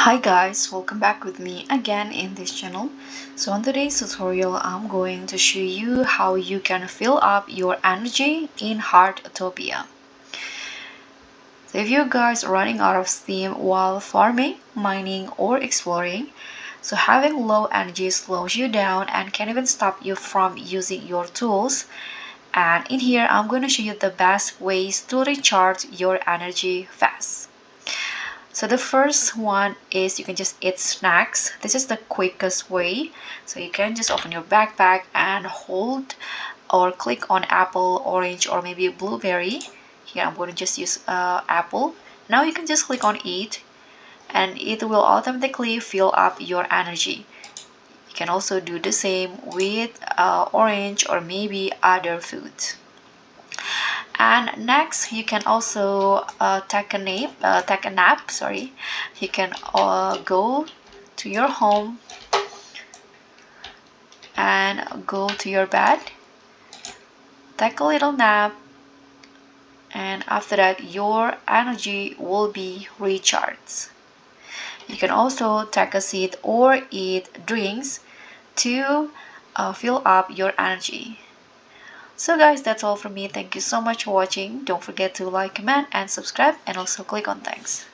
Hi guys, welcome back with me again in this channel. So on today's tutorial, I'm going to show you how you can fill up your energy in Heartopia. So if you guys are running out of steam while farming, mining, or exploring, so having low energy slows you down and can even stop you from using your tools. And in here, I'm going to show you the best ways to recharge your energy fast. So the first one is you can just eat snacks. This is the quickest way. So you can just open your backpack and hold or click on apple, orange, or maybe blueberry. Here I'm going to just use apple. Now you can just click on eat and it will automatically fill up your energy. You can also do the same with orange or maybe other foods. And next, you can also take a nap. Sorry, you can go to your home and go to your bed, take a little nap, and after that, your energy will be recharged. You can also take a seat or eat drinks to fill up your energy. So guys, that's all from me. Thank you so much for watching. Don't forget to like, comment, and subscribe, and also click on thanks.